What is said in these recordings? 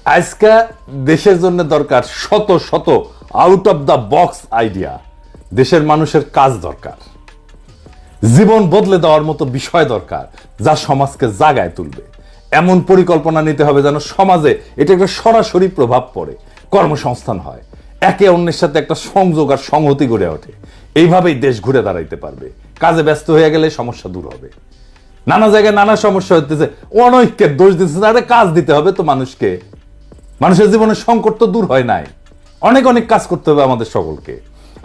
আজকে দেশের জন্য দরকার শত শত out of the box idea. দেশের মানুষের কাজ দরকার, জীবন বদলে দেওয়ার মতো বিষয় দরকার, যা সমাজকে জাগায় তুলবে। এমন পরিকল্পনা নিতে হবে যেন সমাজে এটা একটা সরাসরি প্রভাব পড়ে, কর্মসংস্থান হয়, একে অন্যের সাথে একটা সংযোগ আর সংহতি গড়ে ওঠে। এইভাবেই দেশ ঘুরে দাঁড়াইতে পারবে। কাজে ব্যস্ত হয়ে গেলে সমস্যা দূর হবে। নানা জায়গায় নানা সমস্যা হতেছে, অনৈক্যের দোষ দিতেছে, আরে কাজ দিতে হবে তো মানুষকে। মানুষের জীবনের সংকট তো দূর হয় নাই, অনেক অনেক কাজ করতে হবে আমাদের সকলকে।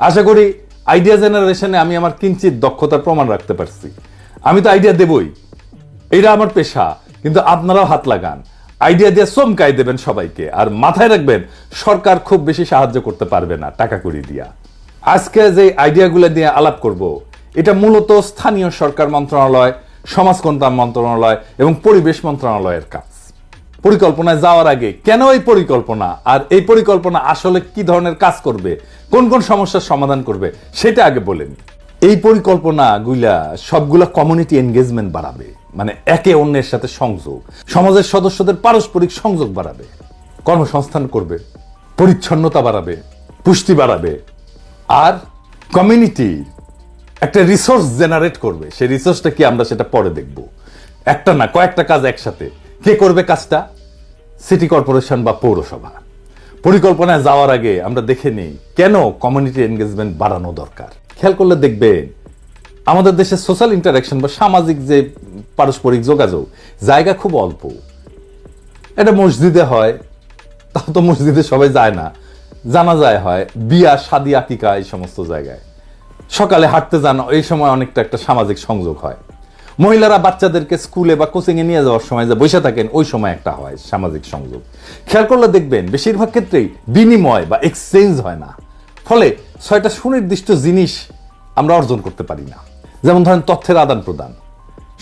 আশা করি আইডিয়া জেনারেশনে আমি আমার কিঞ্চিত দক্ষতার প্রমাণ রাখতে পারছি। আমি তো আইডিয়া দেবই, এটা আমার পেশা, কিন্তু আপনারাও হাত লাগান, আইডিয়া দিয়ে চমকাই দেবেন সবাইকে। আর মাথায় রাখবেন, সরকার খুব বেশি সাহায্য করতে পারবে না টাকা কড়ি দিয়া। আজকে যে আইডিয়াগুলো দিয়ে আলাপ করব, এটা মূলত স্থানীয় সরকার মন্ত্রণালয়, সমাজ কল্যাণ মন্ত্রণালয় এবং পরিবেশ মন্ত্রণালয়ের কাজ। পরিকল্পনায় যাওয়ার আগে কেন এই পরিকল্পনা, আর এই পরিকল্পনা আসলে কি ধরনের কাজ করবে, কোন কোন সমস্যার সমাধান করবে, সেটা আগে বলেন। এই পরিকল্পনাগুলা সবগুলা কমিউনিটি এনগেজমেন্ট বাড়াবে, মানে একে অন্যের সাথে সংযোগ, সমাজের সদস্যদের পারস্পরিক সংযোগ বাড়াবে, কর্মসংস্থান করবে, পরিচ্ছন্নতা বাড়াবে, পুষ্টি বাড়াবে, আর কমিউনিটি একটা রিসোর্স জেনারেট করবে। সেই রিসোর্সটা কি আমরা সেটা পরে দেখব। একটা না, কয়েকটা কাজ একসাথে। কে করবে কাজটা? সিটি কর্পোরেশন বা পৌরসভা। পরিকল্পনায় যাওয়ার আগে আমরা দেখে নিই কেন কমিউনিটি এনগেজমেন্ট বাড়ানো দরকার। খেয়াল করলে দেখবেন, আমাদের দেশে সোশ্যাল ইন্টারাকশন বা সামাজিক যে পারস্পরিক যোগাযোগ জায়গা খুব অল্প। এটা মসজিদে হয়, তাও তো মসজিদে সবাই যায় না, জানাজায় হয়, বিয়া শাদী আকিকা, এই সমস্ত জায়গায় সকালে হাঁটতে যান, এই সময় অনেকটা একটা সামাজিক সংযোগ হয়। মহিলারা বাচ্চাদেরকে স্কুলে বা কোচিং এ নিয়ে যাওয়ার সময় যে বসে থাকেন, ওই সময় একটা হয় সামাজিক সংযোগ। খেয়াল করলে দেখবেন বেশিরভাগ ক্ষেত্রেই বিনিময় বা এক্সচেঞ্জ হয় না, ফলে 6টা সুনির্দিষ্ট জিনিস আমরা অর্জন করতে পারি না। যেমন ধরেন তথ্যের আদান প্রদান,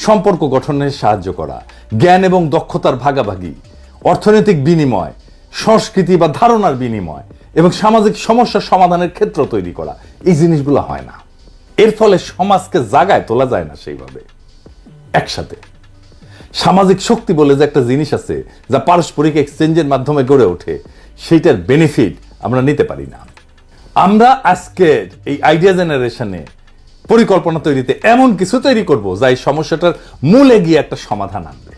সম্পর্ক গঠনে সাহায্য করা, জ্ঞান এবং দক্ষতার ভাগাভাগি, অর্থনৈতিক বিনিময়, সংস্কৃতি বা ধারণার বিনিময় এবং সামাজিক সমস্যার সমাধানের ক্ষেত্র তৈরি করা। এই জিনিসগুলো হয় না। এর ফলে সমাজকে জাগায় তোলা যায় না সেইভাবে একসাথে। সামাজিক শক্তি বলে যে একটা জিনিস আছে, যা পারস্পরিক এক্সচেঞ্জের মাধ্যমে গড়ে ওঠে, সেইটার বেনিফিট আমরা নিতে পারি না। আমরা আজকে এই আইডিয়া জেনারেশনে পরিকল্পনা তৈরিতে এমন কিছু তৈরি করব যা এই সমস্যাটার মূলে গিয়ে একটা সমাধান আনবে।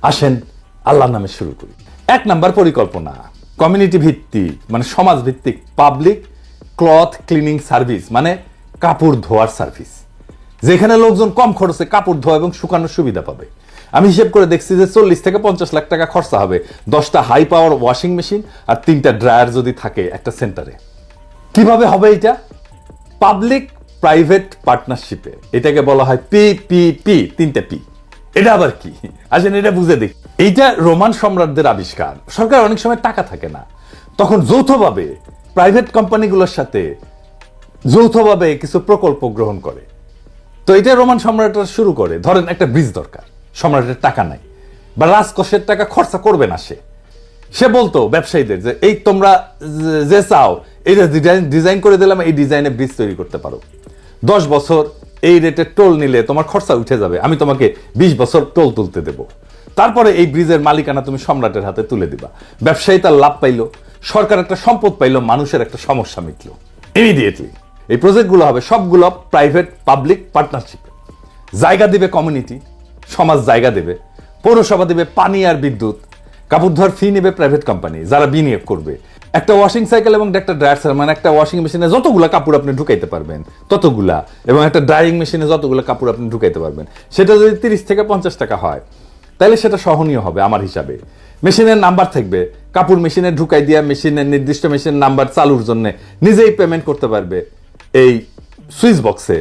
আসেন আল্লাহর নামে শুরু করি। 1 নাম্বার পরিকল্পনা, কমিউনিটি ভিত্তিক মানে সমাজ ভিত্তিক পাবলিক ক্লথ ক্লিনিং সার্ভিস, মানে কাপড় ধোয়ার সার্ভিস, যেখানে লোকজন কম খরচে কাপড় ধোয়া এবং শুকানোর সুবিধা পাবে। আমি হিসেব করে দেখছি যে 40 থেকে 50 লাখ টাকা খরচা হবে 10টা হাই পাওয়ার ওয়াশিং মেশিন আর 3টা ড্রায়ার যদি থাকে একটা সেন্টারে। কিভাবে হবে এটা? পাবলিক প্রাইভেট পার্টনারশিপে। এটাকে বলা হয় পিপিপি, 3টা পি। এটা আবার কি আসেন এটা বুঝে দেখি। এইটা রোমান সম্রাটদের আবিষ্কার। সরকার অনেক সময় টাকা থাকে না, তখন যৌথভাবে প্রাইভেট কোম্পানিগুলোর সাথে যৌথভাবে কিছু প্রকল্প গ্রহণ করে। তো এটা রোমান সম্রাটরা শুরু করে। ধরেন একটা ব্রিজ দরকার, সম্রাটের টাকা নাই বা রাজকোষের টাকা খরচা করবে না, সে বলতো ব্যবসায়ীদের যে এই তোমরা যে চাও এই ডিজাইন করে দিলাম, এই ডিজাইনে ব্রিজ তৈরি করতে পারো, 10 বছর এই রেটে টোল নিলে তোমার খরচা উঠে যাবে, আমি তোমাকে 20 বছর টোল তুলতে দেব, তারপরে এই ব্রিজের মালিকানা তুমি সম্রাটের হাতে তুলে দিবা। ব্যবসায়ী তার লাভ পাইলো, সরকার একটা সম্পদ পাইলো, মানুষের একটা সমস্যা মিটলো ইমিডিয়েটলি। এই প্রজেক্টগুলো হবে সবগুলো প্রাইভেট পাবলিক পার্টনারশিপ। জায়গা দিবে কমিউনিটি, সমাজ জায়গা দেবে, পৌরসভা দেবে পানি আর বিদ্যুৎ, কাপড় ধোয়ার ফি নেবে প্রাইভেট কোম্পানি যারা বিনিয়োগ করবে। একটা ওয়াশিং সাইকেল এবং একটা ড্রায়ার, মানে একটা ওয়াশিং মেশিনে যতগুলা কাপড় আপনি ঢুকাইতে পারবেন ততগুলা, এবং একটা ড্রাইং মেশিনে যতগুলো কাপড় আপনি ঢুকাইতে পারবেন, সেটা যদি 30 থেকে 50 টাকা হয় তাহলে সেটা সহনীয় হবে আমার হিসাবে। মেশিনের নাম্বার থাকবে, কাপড় মেশিনে ঢুকাই দিয়া মেশিনের নির্দিষ্ট মেশিন নাম্বার চালুর জন্য নিজেই পেমেন্ট করতে পারবে এই সুইচ বক্সে,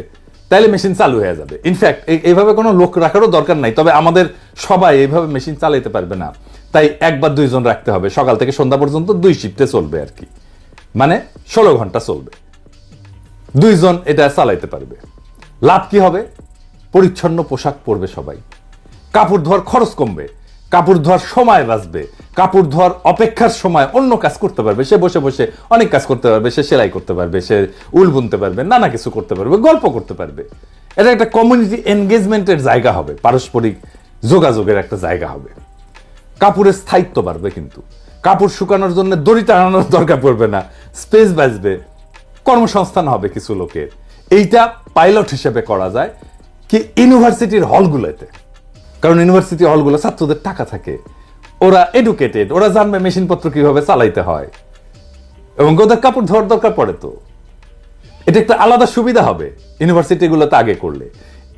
তাহলে মেশিন চালু হয়ে যাবে। ইনফ্যাক্ট এইভাবে কোনো লোক রাখারও দরকার নাই, তবে আমাদের সবাই এইভাবে মেশিন চালাইতে পারবে না, তাই 1 বা 2 জন রাখতে হবে। সকাল থেকে সন্ধ্যা পর্যন্ত 2 শিফটে চলবে আর কি, মানে 16 ঘন্টা চলবে, 2 জন এটা চালাইতে পারবে। লাভ কি হবে? পরিচ্ছন্ন পোশাক পরবে সবাই, কাপড় ধোয়ার খরচ কমবে, কাপড় ধোয়ার সময় বাঁচবে, কাপড় ধোয়ার অপেক্ষার সময় অন্য কাজ করতে পারবে, সে বসে বসে অনেক কাজ করতে পারবে, সে সেলাই করতে পারবে, সে উল বুনতে পারবে, নানা কিছু করতে পারবে, গল্প করতে পারবে। এটা একটা কমিউনিটি এনগেজমেন্টের জায়গা হবে, পারস্পরিক যোগাযোগের একটা জায়গা হবে। কাপড়ের স্থায়িত্ব বাড়বে, কিন্তু কাপড় শুকানোর জন্য দড়ি টানানোর দরকার পড়বে না, স্পেস বাঁচবে, কর্মসংস্থান হবে কিছু লোকের। এইটা পাইলট হিসেবে করা যায় কি ইউনিভার্সিটির হলগুলোতে, কারণ ইউনিভার্সিটি হলগুলো ছাত্রদের টাকা থাকে, ওরা এডুকেটেড, ওরা জানবে মেশিনপত্র কিভাবে চালাইতে হয়, এবং ওদের কাপড় ধোয়ার দরকার পড়ে। তো এটা একটা আলাদা সুবিধা হবে ইউনিভার্সিটিগুলোতে আগে করলে।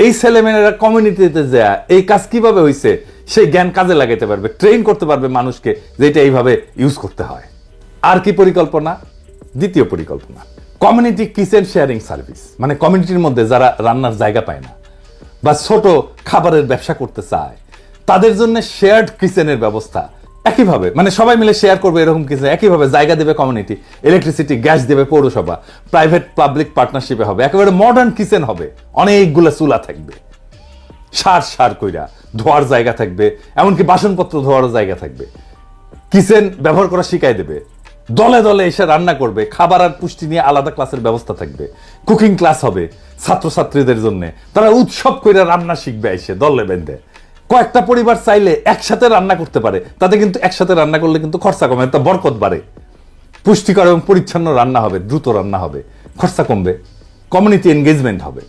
এই ছেলেমেয়েরা কমিউনিটিতে যায় এই কাজ কিভাবে হয়েছে সেই জ্ঞান কাজে লাগাইতে পারবে, ট্রেন করতে পারবে মানুষকে যে এটা এইভাবে ইউজ করতে হয়। আর কি পরিকল্পনা? দ্বিতীয় পরিকল্পনা, কমিউনিটি কিচেন শেয়ারিং সার্ভিস, মানে কমিউনিটির মধ্যে যারা রান্নার জায়গা পায় না বা ছোট খাবারের ব্যবসা করতে চায় তাদের জন্য শেয়ার্ড কিচেনের ব্যবস্থা। একইভাবে মানে সবাই মিলে শেয়ার করবে এরকম কিছু, একইভাবে জায়গা দেবে কমিউনিটি, ইলেকট্রিসিটি গ্যাস দেবে পৌরসভা, প্রাইভেট পাবলিক পার্টনারশিপে হবে, একেবারে মডার্ন কিচেন হবে, অনেকগুলো চুলা থাকবে, সার কইরা ধোয়ার জায়গা থাকবে, এমনকি বাসনপত্র ধোয়ার জায়গা থাকবে, কিচেন ব্যবহার করা শিখাই দেবে, দলে দলে এসে রান্না করবে, খাবার আর পুষ্টি নিয়ে আলাদা ক্লাসের ব্যবস্থা থাকবে, কুকিং ক্লাস হবে ছাত্রছাত্রীদের জন্য, তারা উৎসব করে রান্না শিখবে এসে দলে বেঁধে। কয়েকটা পরিবার চাইলে একসাথে রান্না করতে পারে, তাতে কিন্তু একসাথে রান্না করলে কিন্তু খরচা কমে, তা বরকত বাড়ে, পুষ্টিকর এবং পরিচ্ছন্ন রান্না হবে, দ্রুত রান্না হবে, খরচা কমবে, কমিউনিটি এনগেজমেন্ট হবে।